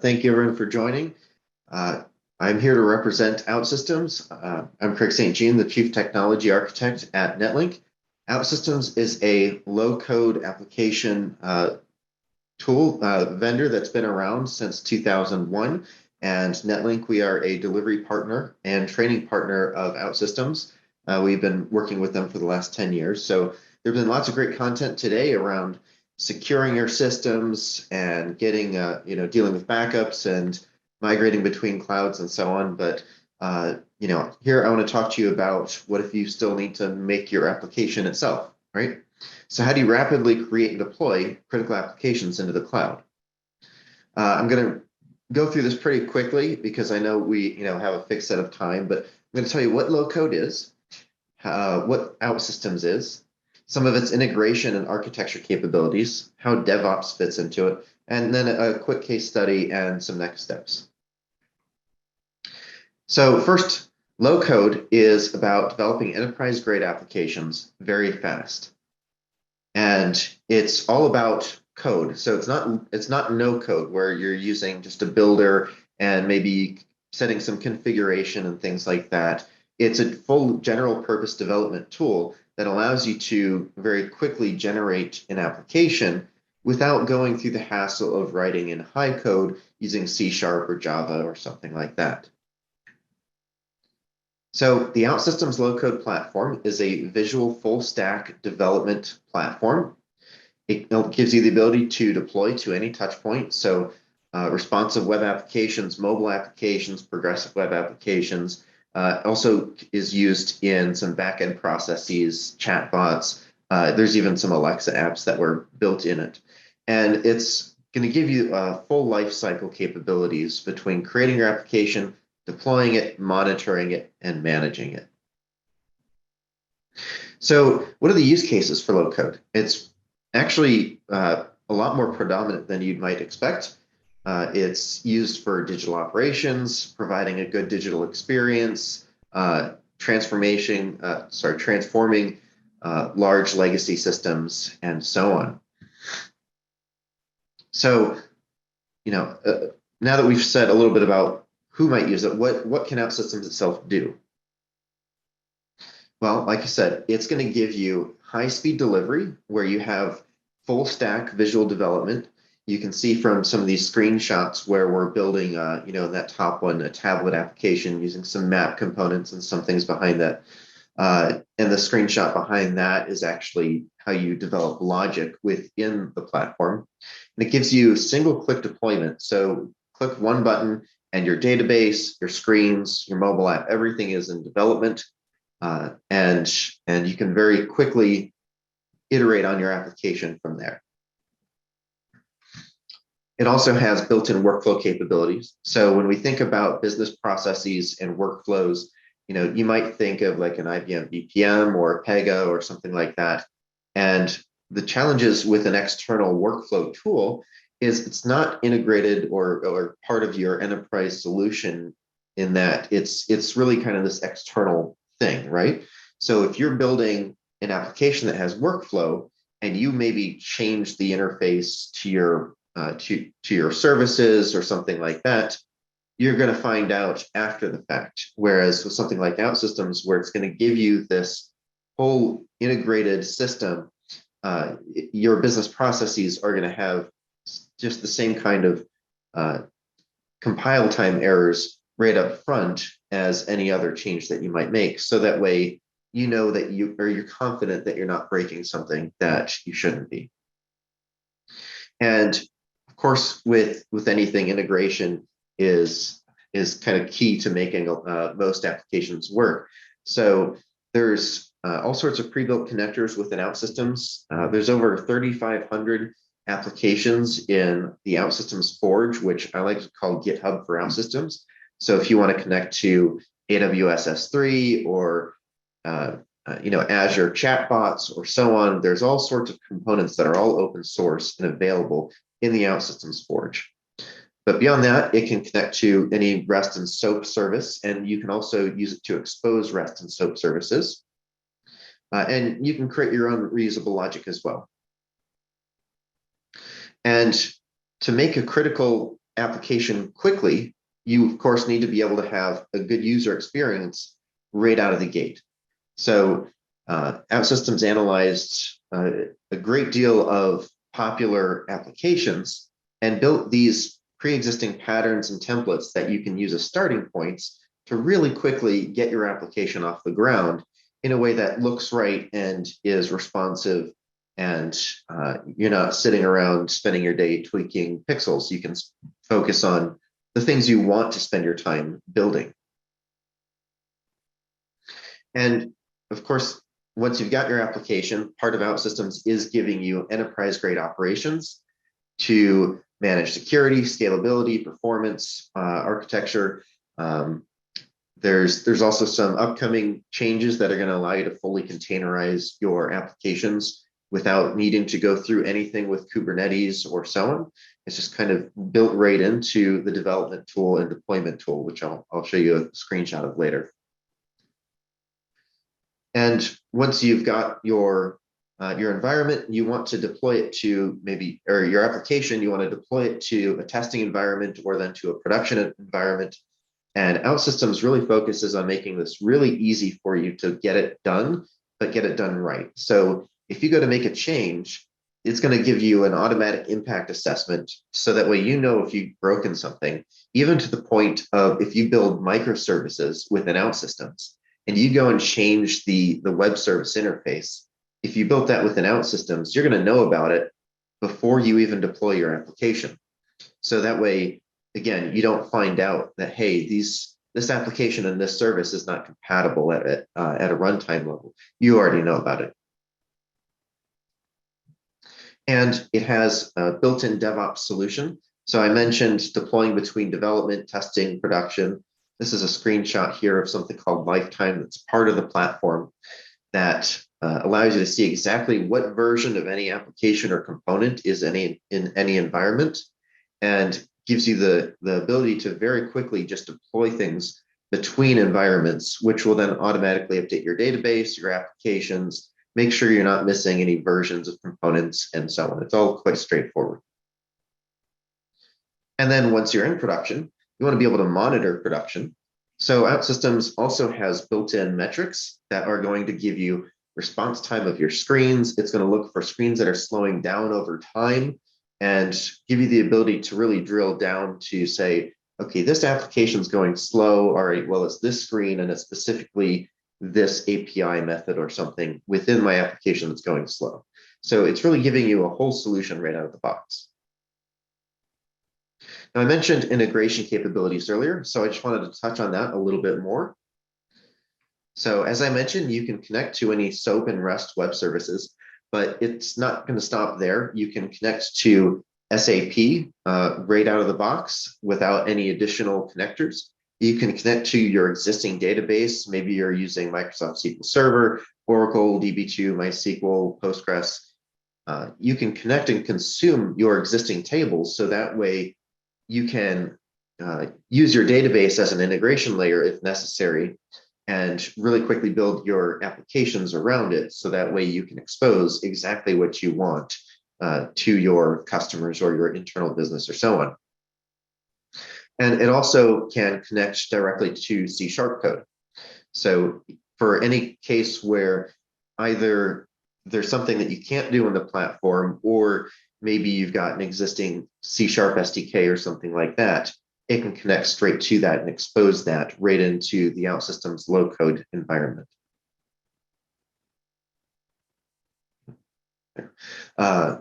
Thank you everyone for joining. I'm here to represent Outsystems. I'm Craig St. Jean, the Chief Technology Architect at Netlink. Outsystems is a low-code application tool vendor that's been around since 2001. And Netlink, we are a delivery partner and training partner of Outsystems. We've been working with them for the last 10 years. So there's been lots of great content today around securing your systems and getting, dealing with backups and migrating between clouds and so on. But, here I want to talk to you about what if you still need to make your application itself, right? So how do you rapidly create and deploy critical applications into the cloud? I'm going to go through this pretty quickly because I know we, have a fixed set of time, but I'm going to tell you what low-code is, what Outsystems is, some of its integration and architecture capabilities, how DevOps fits into it, and then a quick case study and some next steps. So first, low-code is about developing enterprise-grade applications very fast. And it's all about code. So it's not no code where you're using just a builder and maybe setting some configuration and things like that. It's a full general purpose development tool that allows you to very quickly generate an application without going through the hassle of writing in high code using C# or Java or something like that. So the Outsystems low-code platform is a visual full-stack development platform. It gives you the ability to deploy to any touch point. So responsive web applications, mobile applications, progressive web applications. Also is used in some back-end processes, chatbots. There's even some Alexa apps that were built in it. And it's going to give you full lifecycle capabilities between creating your application, deploying it, monitoring it, and managing it. So what are the use cases for low code? It's actually a lot more predominant than you might expect. It's used for digital operations, providing a good digital experience, transforming large legacy systems, and so on. So, now that we've said a little bit about who might use it, what can Outsystems itself do? Well, like I said, it's going to give you high-speed delivery where you have full stack visual development. You can see from some of these screenshots where we're building, that top one, a tablet application using some map components and some things behind that. And the screenshot behind that is actually how you develop logic within the platform. And it gives you single-click deployment. So click one button and your database, your screens, your mobile app, everything is in development. And you can very quickly iterate on your application from there. It also has built-in workflow capabilities. So when we think about business processes and workflows, you might think of like an IBM BPM or a Pega or something like that. And the challenges with an external workflow tool is it's not integrated or part of your enterprise solution in that it's really kind of this external thing, right? So if you're building an application that has workflow and you maybe change the interface to your services or something like that, you're going to find out after the fact. Whereas with something like Outsystems, where it's going to give you this whole integrated system, your business processes are going to have just the same kind of compile time errors right up front as any other change that you might make. So that way, that you're confident that you're not breaking something that you shouldn't be. And of course, with anything, integration is kind of key to making most applications work. So there's all sorts of pre-built connectors within Outsystems. There's over 3,500 applications in the Outsystems Forge, which I like to call GitHub for Outsystems. So if you want to connect to AWS S3 or Azure chatbots or so on, there's all sorts of components that are all open source and available in the Outsystems Forge. But beyond that, it can connect to any REST and SOAP service, and you can also use it to expose REST and SOAP services. And you can create your own reusable logic as well. And to make a critical application quickly, you of course need to be able to have a good user experience right out of the gate. So OutSystems analyzed a great deal of popular applications and built these pre-existing patterns and templates that you can use as starting points to really quickly get your application off the ground in a way that looks right and is responsive, and you're not sitting around spending your day tweaking pixels. You can focus on the things you want to spend your time building. And of course, once you've got your application, part of OutSystems is giving you enterprise-grade operations to manage security, scalability, performance, architecture. There's also some upcoming changes that are going to allow you to fully containerize your applications without needing to go through anything with Kubernetes or so on. It's just kind of built right into the development tool and deployment tool, which I'll show you a screenshot of later. And once you've got your environment, you want to deploy it to maybe, or your application, you want to deploy it to a testing environment or then to a production environment. And OutSystems really focuses on making this really easy for you to get it done, but get it done right. So if you go to make a change, it's going to give you an automatic impact assessment, so that way you know if you've broken something, even to the point of if you build microservices within OutSystems and you go and change the web service interface. If you built that within OutSystems, you're going to know about it before you even deploy your application. So that way, again, you don't find out that, hey, this application and this service is not compatible at a runtime level. You already know about it. And it has a built-in DevOps solution. So I mentioned deploying between development, testing, production. This is a screenshot here of something called Lifetime that's part of the platform that allows you to see exactly what version of any application or component is in any environment, and gives you the ability to very quickly just deploy things between environments, which will then automatically update your database, your applications, make sure you're not missing any versions of components, and so on. It's all quite straightforward. And then once you're in production, you want to be able to monitor production. So OutSystems also has built-in metrics that are going to give you response time of your screens. It's going to look for screens that are slowing down over time and give you the ability to really drill down to say, okay, this application is going slow. All right, well, it's this screen and it's specifically this API method or something within my application that's going slow. So it's really giving you a whole solution right out of the box. Now, I mentioned integration capabilities earlier, so I just wanted to touch on that a little bit more. So as I mentioned, you can connect to any SOAP and REST web services, but it's not going to stop there. You can connect to SAP right out of the box without any additional connectors. You can connect to your existing database. Maybe you're using Microsoft SQL Server, Oracle, DB2, MySQL, Postgres. You can connect and consume your existing tables, so that way you can use your database as an integration layer if necessary, and really quickly build your applications around it, so that way you can expose exactly what you want to your customers or your internal business or so on. And it also can connect directly to C# code. So for any case where either there's something that you can't do in the platform, or maybe you've got an existing C# SDK or something like that, it can connect straight to that and expose that right into the OutSystems LowCode environment.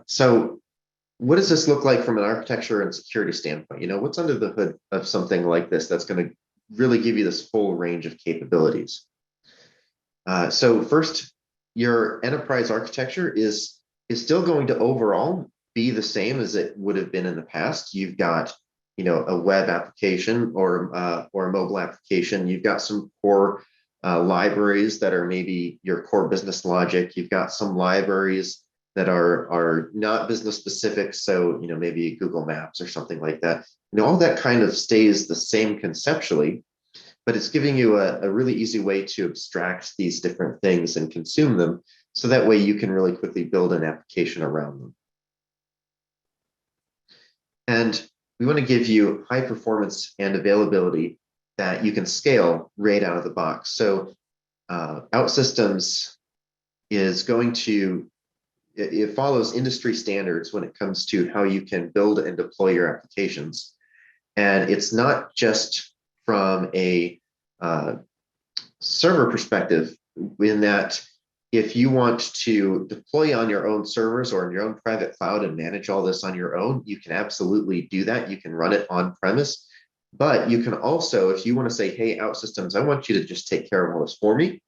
So what does this look like from an architecture and security standpoint? You know, what's under the hood of something like this that's going to really give you this full range of capabilities? So first, your enterprise architecture is still going to overall be the same as it would have been in the past. You've got, you know, a web application or a mobile application. You've got some core libraries that are maybe your core business logic. You've got some libraries that are not business specific. So, you know, maybe Google Maps or something like that. You know, all that kind of stays the same conceptually, but it's giving you a really easy way to abstract these different things and consume them. So that way you can really quickly build an application around them. And we want to give you high performance and availability that you can scale right out of the box. So OutSystems is going to, it follows industry standards when it comes to how you can build and deploy your applications. And it's not just from a server perspective, in that if you want to deploy on your own servers or in your own private cloud and manage all this on your own, you can absolutely do that. You can run it on premise, but you can also, if you want to say, hey, OutSystems, I want you to just take care of all this for me,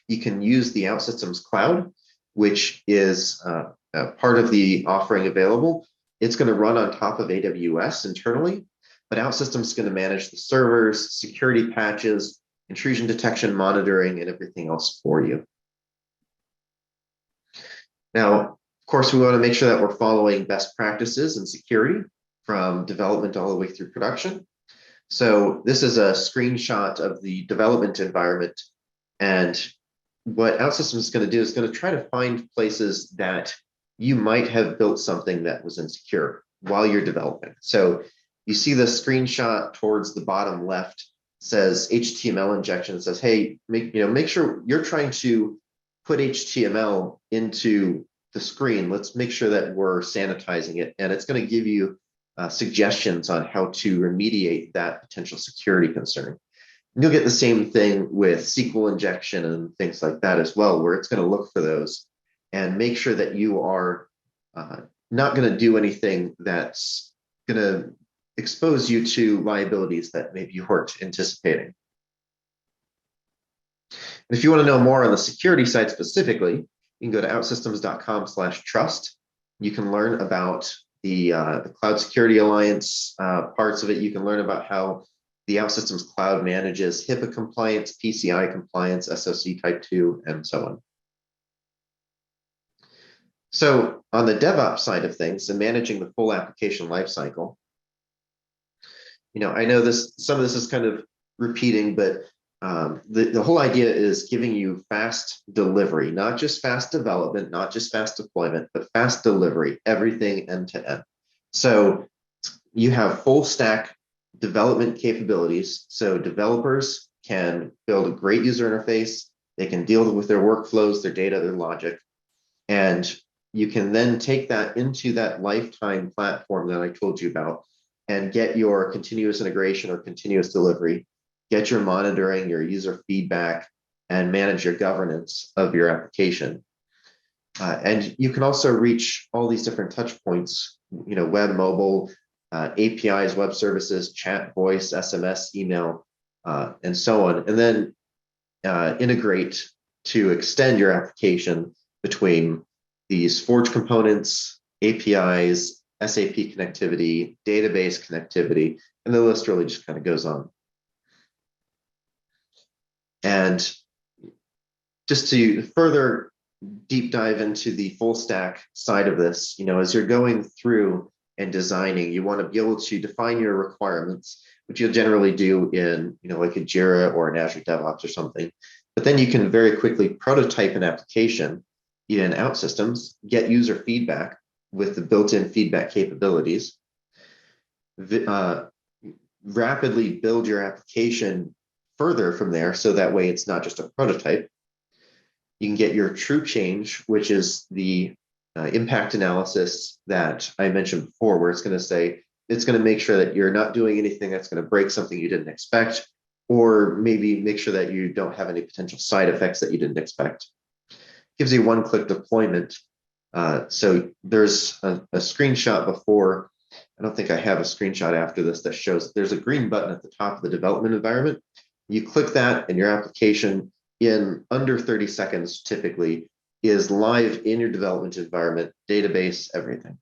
you can use the OutSystems cloud, which is part of the offering available. It's going to run on top of AWS internally, but OutSystems is going to manage the servers, security patches, intrusion detection, monitoring, and everything else for you. Now, of course, we want to make sure that we're following best practices in security from development all the way through production. So this is a screenshot of the development environment. And what OutSystems is going to do is going to try to find places that you might have built something that was insecure while you're developing. So you see the screenshot towards the bottom left says HTML injection. It says, hey, make sure you're trying to put HTML into the screen. Let's make sure that we're sanitizing it. And it's going to give you suggestions on how to remediate that potential security concern. And you'll get the same thing with SQL injection and things like that as well, where it's going to look for those and make sure that you are not going to do anything that's going to expose you to liabilities that maybe you weren't anticipating. And if you want to know more on the security side specifically, you can go to outsystems.com/trust. You can learn about the Cloud Security Alliance parts of it. You can learn about how the OutSystems Cloud manages HIPAA compliance, PCI compliance, SOC Type 2, and so on. So on the DevOps side of things and managing the full application lifecycle, I know some of this is kind of repeating, but the whole idea is giving you fast delivery, not just fast development, not just fast deployment, but fast delivery, everything end to end. So you have full stack development capabilities. So developers can build a great user interface. They can deal with their workflows, their data, their logic. And you can then take that into that lifetime platform that I told you about and get your continuous integration or continuous delivery, get your monitoring, your user feedback, and manage your governance of your application. And you can also reach all these different touch points, web, mobile, APIs, web services, chat, voice, SMS, email, and so on. And then integrate to extend your application between these Forge components, APIs, SAP connectivity, database connectivity, and the list really just kind of goes on. And just to further deep dive into the full stack side of this, as you're going through and designing, you want to be able to define your requirements, which you'll generally do in, like a Jira or an Azure DevOps or something. But then you can very quickly prototype an application in OutSystems, get user feedback with the built-in feedback capabilities, rapidly build your application further from there, so that way it's not just a prototype. You can get your true change, which is the impact analysis that I mentioned before, where it's going to make sure that you're not doing anything that's going to break something you didn't expect, or maybe make sure that you don't have any potential side effects that you didn't expect. Gives you one-click deployment. So there's a screenshot before. I don't think I have a screenshot after this that shows there's a green button at the top of the development environment. You click that and your application in under 30 seconds typically is live in your development environment, database, everything.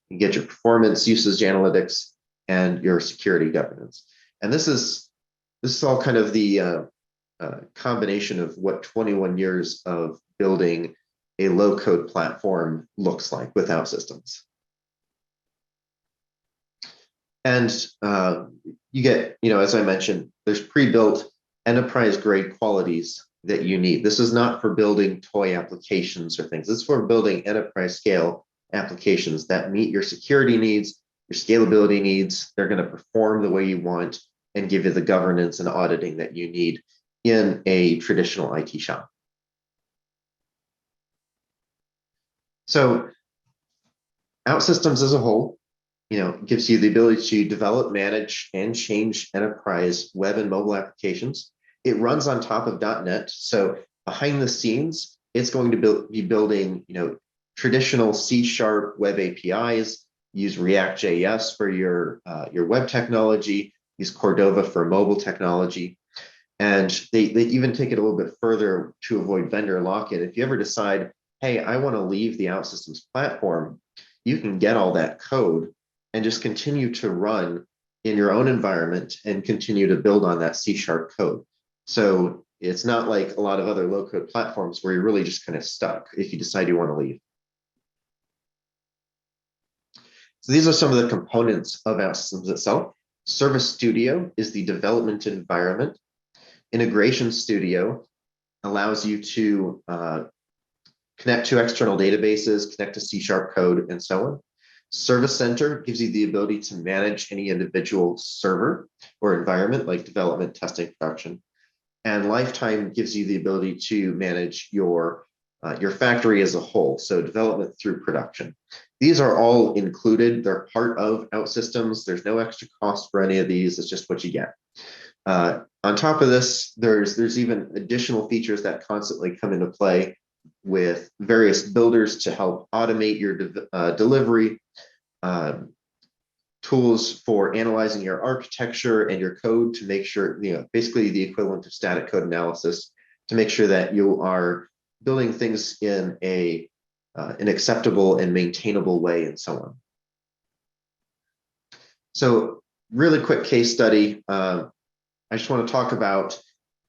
You get your performance, usage analytics, and your security governance. And this is all kind of the combination of what 21 years of building a low-code platform looks like with OutSystems. And you get, as I mentioned, there's pre-built enterprise-grade qualities that you need. This is not for building toy applications or things. This is for building enterprise-scale applications that meet your security needs, your scalability needs. They're going to perform the way you want and give you the governance and auditing that you need in a traditional IT shop. So OutSystems as a whole, gives you the ability to develop, manage, and change enterprise web and mobile applications. It runs on top of .NET. So behind the scenes, it's going to be building, traditional C# web APIs, use React.js for your web technology, use Cordova for mobile technology. And they even take it a little bit further to avoid vendor lock-in. If you ever decide, hey, I want to leave the OutSystems platform, you can get all that code and just continue to run in your own environment and continue to build on that C# code. So it's not like a lot of other low-code platforms where you're really just kind of stuck if you decide you want to leave. So these are some of the components of OutSystems itself. Service Studio is the development environment. Integration Studio allows you to connect to external databases, connect to C# code, and so on. Service Center gives you the ability to manage any individual server or environment like development, testing, production. And Lifetime gives you the ability to manage your factory as a whole, so development through production. These are all included. They're part of OutSystems. There's no extra cost for any of these. It's just what you get. On top of this, there's even additional features that constantly come into play with various builders to help automate your delivery, tools for analyzing your architecture and your code to make sure, basically the equivalent of static code analysis, to make sure that you are building things in an acceptable and maintainable way, and so on. So really quick case study. I just want to talk about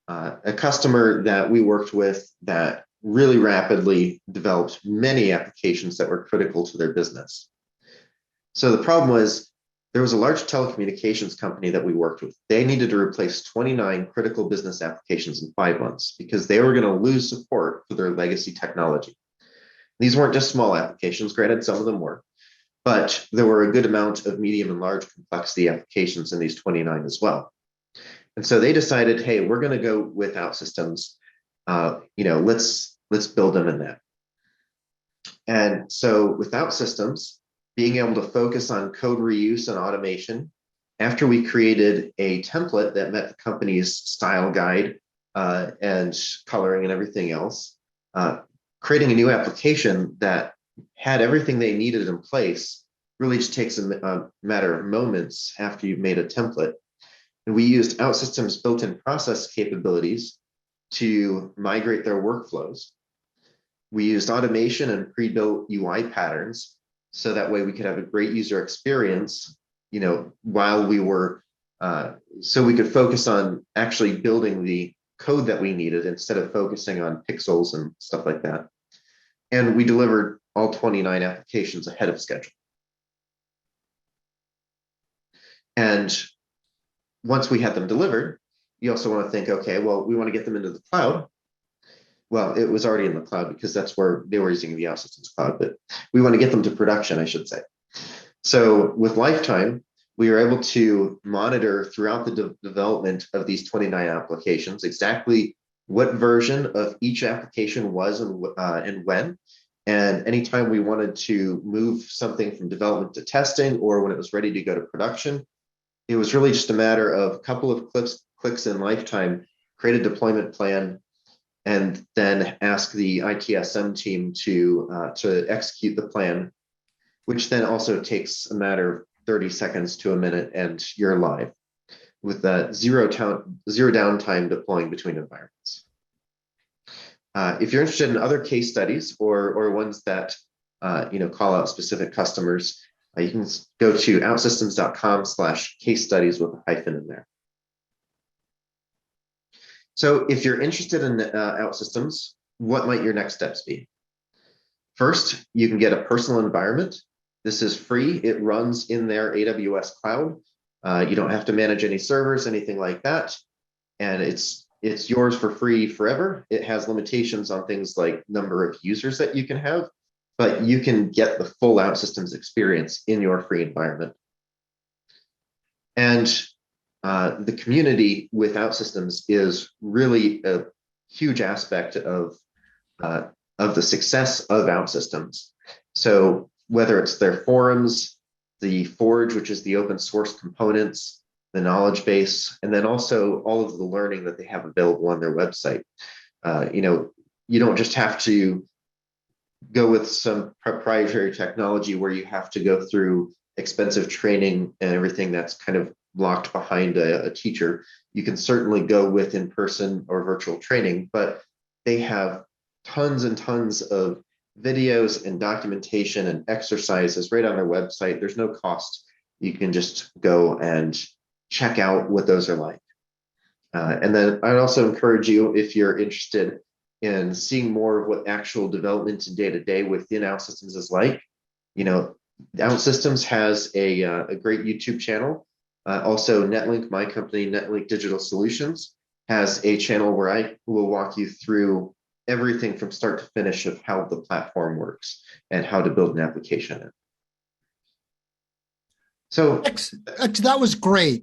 a customer that we worked with that really rapidly developed many applications that were critical to their business. So the problem was there was a large telecommunications company that we worked with. They needed to replace 29 critical business applications in 5 months because they were going to lose support for their legacy technology. These weren't just small applications, granted, some of them were, but there were a good amount of medium and large complexity applications in these 29 as well. And so they decided, hey, we're going to go with OutSystems. Let's build them in that. And so with OutSystems, being able to focus on code reuse and automation, after we created a template that met the company's style guide and coloring and everything else, creating a new application that had everything they needed in place really just takes a matter of moments after you've made a template. And we used OutSystems built-in process capabilities to migrate their workflows. We used automation and pre-built UI patterns so that way we could have a great user experience, while we were, so we could focus on actually building the code that we needed instead of focusing on pixels and stuff like that. And we delivered all 29 applications ahead of schedule. And once we had them delivered, you also want to think, okay, well, we want to get them into the cloud. Well, it was already in the cloud because that's where they were using the OutSystems cloud, but we want to get them to production, I should say. So with Lifetime, we were able to monitor throughout the development of these 29 applications exactly what version of each application was and when. And anytime we wanted to move something from development to testing or when it was ready to go to production, it was really just a matter of a couple of clicks in Lifetime, create a deployment plan, and then ask the ITSM team to execute the plan, which then also takes a matter of 30 seconds to a minute, and you're live with zero downtime deploying between environments. If you're interested in other case studies or ones that call out specific customers, you can go to outsystems.com/case studies with a hyphen in there. So if you're interested in OutSystems, what might your next steps be? First, you can get a personal environment. This is free. It runs in their AWS cloud. You don't have to manage any servers, anything like that. And it's yours for free forever. It has limitations on things like number of users that you can have, but you can get the full OutSystems experience in your free environment. And the community with OutSystems is really a huge aspect of the success of OutSystems. So whether it's their forums, the Forge, which is the open source components, the knowledge base, and then also all of the learning that they have available on their website. You don't just have to go with some proprietary technology where you have to go through expensive training and everything that's kind of locked behind a teacher. You can certainly go with in-person or virtual training, but they have tons and tons of videos and documentation and exercises right on their website. There's no cost. You can just go and check out what those are like. And then I'd also encourage you, if you're interested in seeing more of what actual development and day-to-day within OutSystems is like, OutSystems has a great YouTube channel. Also, Netlink, my company, Netlink Digital Solutions, has a channel where I will walk you through everything from start to finish of how the platform works and how to build an application. So that was great.